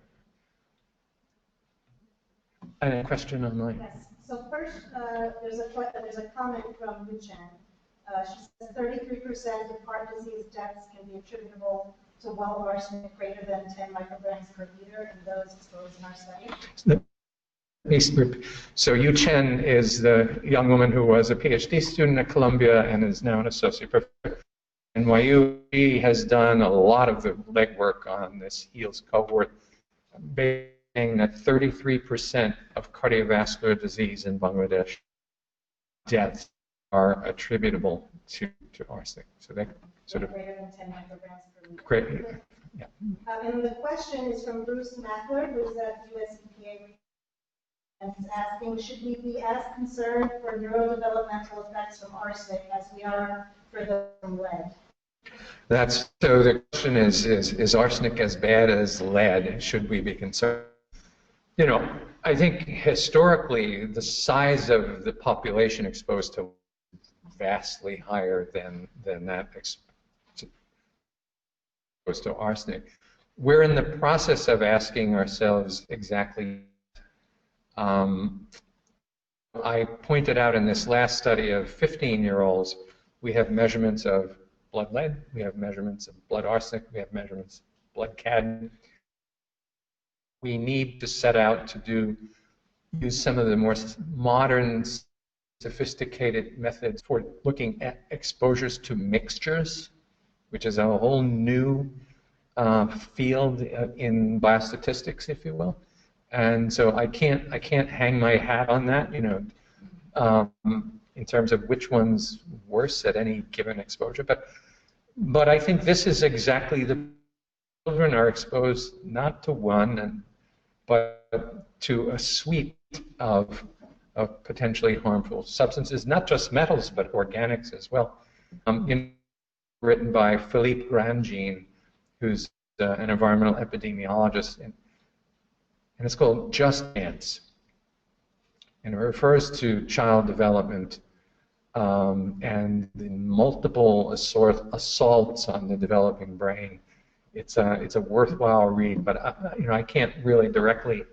And a question online. Yes. So first, there's a comment from Yu-Chen. She says 33% of heart disease deaths can be attributable to well arsenic greater than 10 micrograms per liter in those exposed in our study. So Yu-Chen is the young woman who was a PhD student at Columbia and is now an associate professor at NYU. She has done a lot of the legwork on this HEALS cohort, saying that 33% of cardiovascular disease in Bangladesh deaths are attributable to arsenic. So they sort of greater than 10 micrograms per liter. Great. Yeah. And the question is from Bruce Mackler, who's at US EPA, and he's asking, should we be as concerned for neurodevelopmental effects from arsenic as we are for those from lead? So the question is arsenic as bad as lead? Should we be concerned? You know, I think historically the size of the population exposed to vastly higher than that exposed to arsenic. We're in the process of asking ourselves exactly. I pointed out in this last study of 15-year-olds, we have measurements of blood lead, we have measurements of blood arsenic, we have measurements of blood cadmium. We need to set out to use some of the more modern, sophisticated methods for looking at exposures to mixtures, which is a whole new field in biostatistics, if you will. And so I can't hang my hat on that, you know, in terms of which one's worse at any given exposure. But I think this is exactly the children are exposed not to one, but to a suite of potentially harmful substances, not just metals, but organics as well. Written by Philippe Grandjean, who's an environmental epidemiologist, and it's called Just Dance. And it refers to child development and the multiple assaults on the developing brain. It's a worthwhile read, but you know, I can't really directly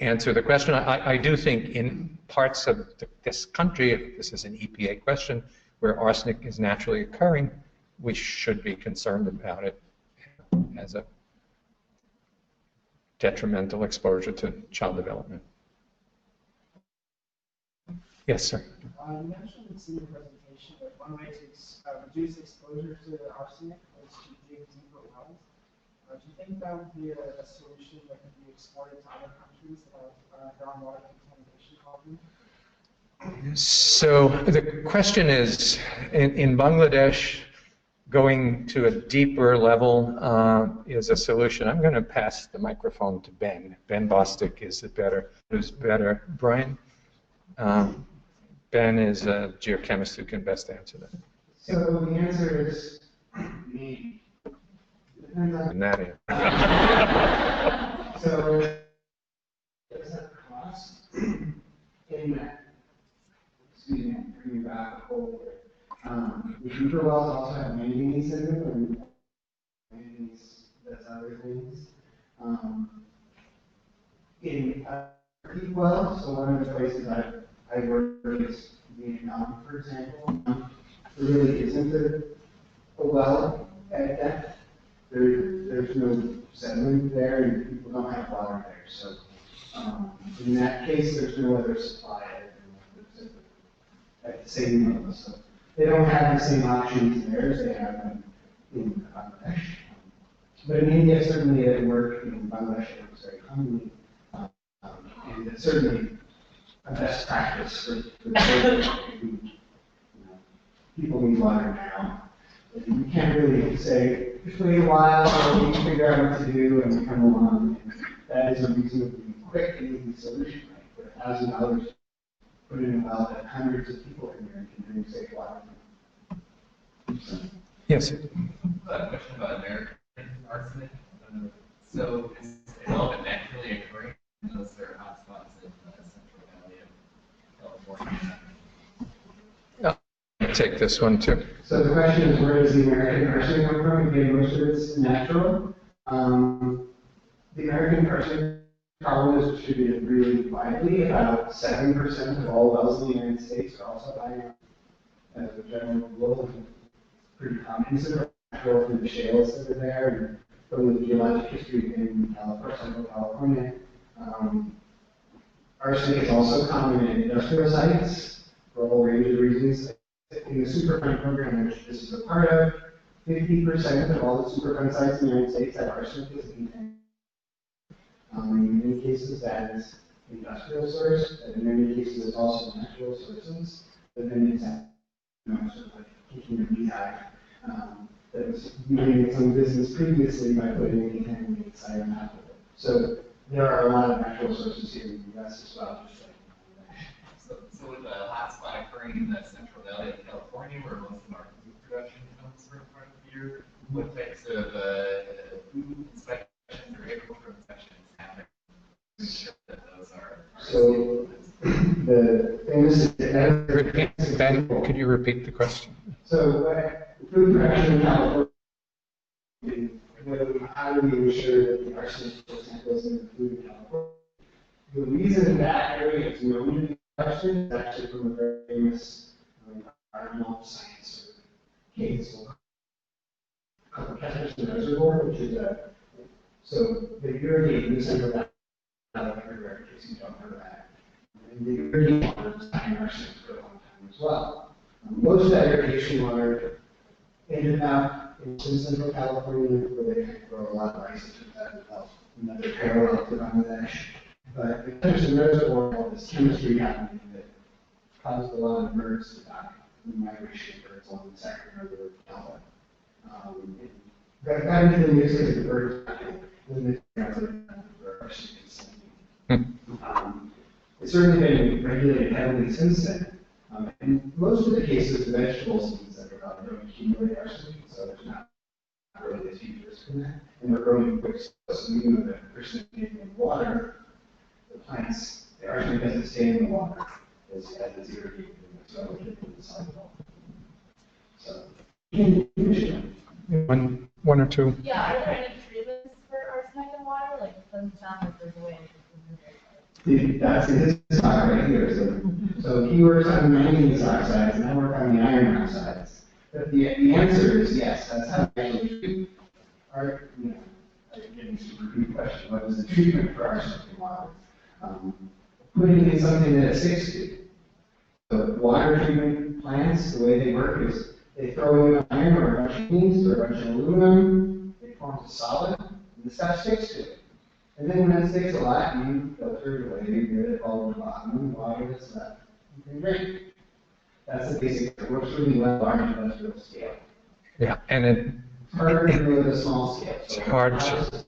answer the question. I do think in parts of this country, if this is an EPA question, where arsenic is naturally occurring, we should be concerned about it as a detrimental exposure to child development. Yes, sir. You mentioned in your presentation that one way to reduce exposure to arsenic was to dig deeper wells. Do you think that would be a solution that could be exported to other countries that have groundwater contamination problems? So the question is, in Bangladesh, going to a deeper level is a solution. I'm going to pass the microphone to Ben. Ben Bostic is who's better. Brian? Ben is a geochemist who can best answer that. So the answer is me. And that is. So does that cost in that? Excuse me, I'm bringing back a whole. The deeper wells also have manganese in them, and manganese does other things. In deep wells, so one of the places I work is Vietnam, for example. There really isn't a well at depth. There's no sediment there, and people don't have water there. So in that case, there's no other supply at the same level. So they don't have the same options there as they have them in Bangladesh. But in India, certainly it worked. In Bangladesh, it was very commonly. And it's certainly a best practice for the children who, people need water now. You can't really say, just wait a while, or you figure out what to do, and come along. And that is a reasonably quick and easy solution, right? For $1,000, put it in a well that hundreds of people in there can drink safe water. So. Yes. I have a question about American arsenic. So is all of it naturally occurring? Those are hotspots in the Central Valley of California. I'll take this one too. So the question is, where does the American arsenic come from? Again, most of it's natural. The American arsenic problem is distributed really widely. About 7% of all wells in the United States are also by as a general rule. Pretty common. These are natural from the shales that are there and from the geologic history in California, Central California. Arsenic is also common in industrial sites for a whole range of reasons. In the Superfund program, which this is a part of, 50% of all the Superfund sites in the United States have arsenic as a contaminant. In many cases, that is industrial source, and in many cases, it's also natural sources. But then it's sort of like kicking a beehive that was doing its own business previously by putting a contaminated site on top of it. So there are a lot of natural sources here in the U.S. as well. So with the hotspot occurring in the Central Valley of California, where most of our food production comes from part of the year, what types of food inspections or agricultural inspections happen to ensure that those are? So the famous Ben, could you repeat the question? So food production in California, how do we ensure that the arsenic goes in the food in California? The reason that area is known to be arsenic is actually from a very famous environmental science case called Kesselson Reservoir, which is so the irrigating the Central Valley everywhere, in case you don't know that. And the irrigation water is high in arsenic for a long time as well. Most of that irrigation water ended up in Central California, where they grow a lot of rice. It turns out to develop another parallel to Bangladesh. But in terms of reservoir, all this chemistry happening that caused a lot of birds to die. The migration of birds along the Sacramento River Delta. Got into the news because the birds dying, and then it's certainly been regulated heavily since then. In most of the cases, the vegetable seeds that are out don't accumulate arsenic, so there's not really a huge risk in that. And they're growing quick, so we know that precipitate in water, the plants, the arsenic doesn't stay in the water as it's irrigated and it's relatively insoluble. So, one or two. Yeah, are there any treatments for arsenic in water? Like, it doesn't sound like there's a way to remove it. That's this talk right here. So he works on manganese oxides, and I work on the iron oxides. But the answer is yes. That's how we actually treat our, getting super deep question. What is the treatment for arsenic in water? Putting in something that it sticks to. So water treatment plants, the way they work is they throw in iron or a bunch of beans or a bunch of aluminum, it forms a solid, and the stuff sticks to it. And then when it sticks a lot, you filter it away, you get it all over the bottom, and water that's left. You can drink. That's the basic. It works really well on large industrial scale. Yeah, and it Harder to do at a small scale. it's hard to.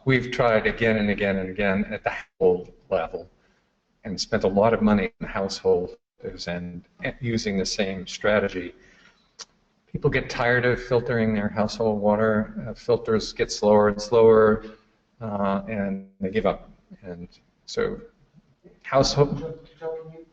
We've tried again and again and again at the household level, and spent a lot of money in households and using the same strategy. People get tired of filtering their household water. Filters get slower and slower, and they give up. And so, household. Joe, can you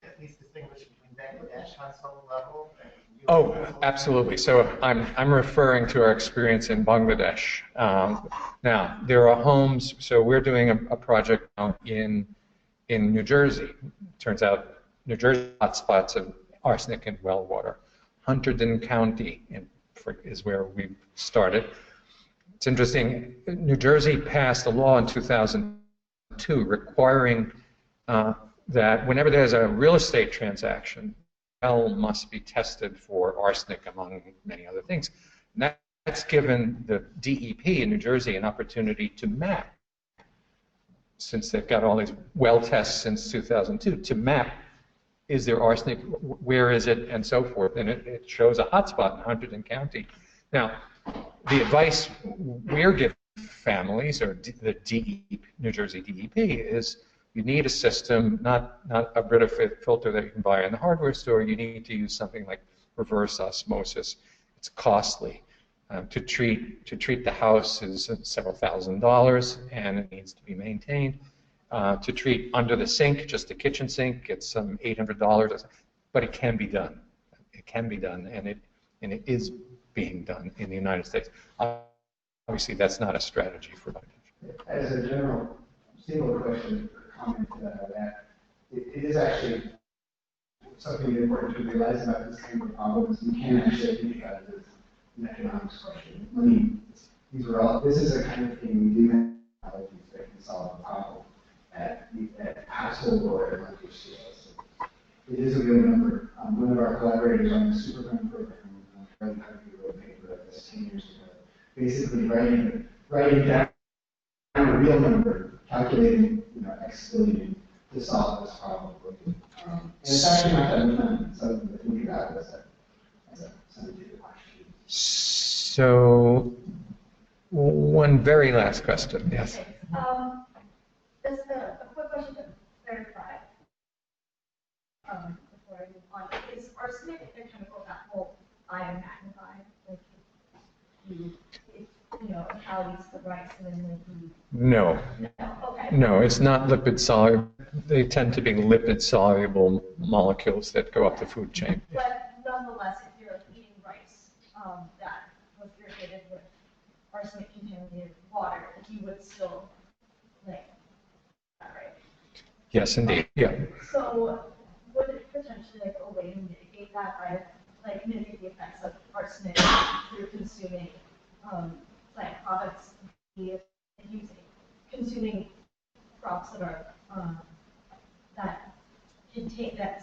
at least distinguish between Bangladesh household level and US Oh, household absolutely. So I'm referring to our experience in Bangladesh. Now there are homes. So we're doing a project now in New Jersey. Turns out New Jersey hotspots of arsenic in well water. Hunterdon County is where we started. It's interesting. New Jersey passed a law in 2002 requiring that whenever there's a real estate transaction, well must be tested for arsenic, among many other things. And that's given the DEP in New Jersey an opportunity to map, since they've got all these well tests since 2002, to map, is there arsenic, where is it, and so forth. And it shows a hotspot in Hunterdon County. Now, the advice we're giving families, or the DEP, New Jersey DEP, is you need a system, not a Brita filter that you can buy in the hardware store. You need to use something like reverse osmosis. It's costly. To treat the house is several $1,000s, and it needs to be maintained. To treat under the sink, just the kitchen sink, it's some $800, but it can be done. It can be done, and it is being done in the United States. Obviously, that's not a strategy for Bangladesh. As a general single question or comment that it is actually something important to realize about this kind of problem is you can actually think about it as an economics question. I mean, this is a kind of thing we do have technologies that can solve the problem at household or at larger scales. It is a real number. One of our collaborators on the Superfund program, wrote a paper of this 10 years ago, basically writing down a real number, calculating X billion to solve this problem. And it's actually not that much, something to think about as a scientific question. So, one very last question. Yes. Just a quick question to clarify before I move on. Is arsenic a chemical that will ion magnify? Like, how leads the rice and then No. Okay. No, it's not lipid soluble. They tend to be lipid soluble molecules that go up the food chain. But nonetheless, if you're eating rice that was irrigated with arsenic contaminated water, you would still like that, right? Yes, indeed. Yeah. So would it potentially like a way to mitigate that by mitigate the effects of arsenic through consuming plant products, consuming crops that are that contain that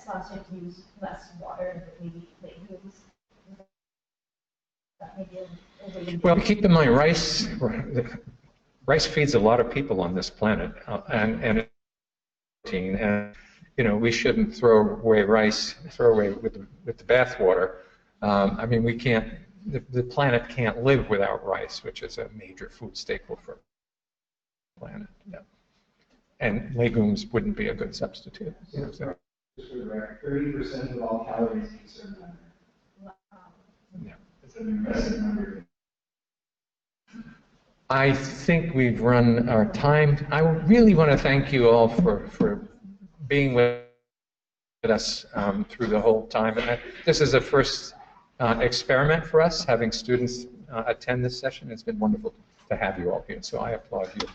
/ use less water, but maybe legumes? that maybe overly. Well, keep in mind, rice feeds a lot of people on this planet, and you know, we shouldn't throw away with the bathwater. I mean, we can't. The planet can't live without rice, which is a major food staple for the planet. Yeah. And legumes wouldn't be a good substitute. You know, so. 30% of all calories consumed on Earth. Yeah. It's an impressive number. I think we've run our time. I really want to thank you all for being with us through the whole time. And this is a first experiment for us, having students attend this session. It's been wonderful to have you all here, so I applaud you.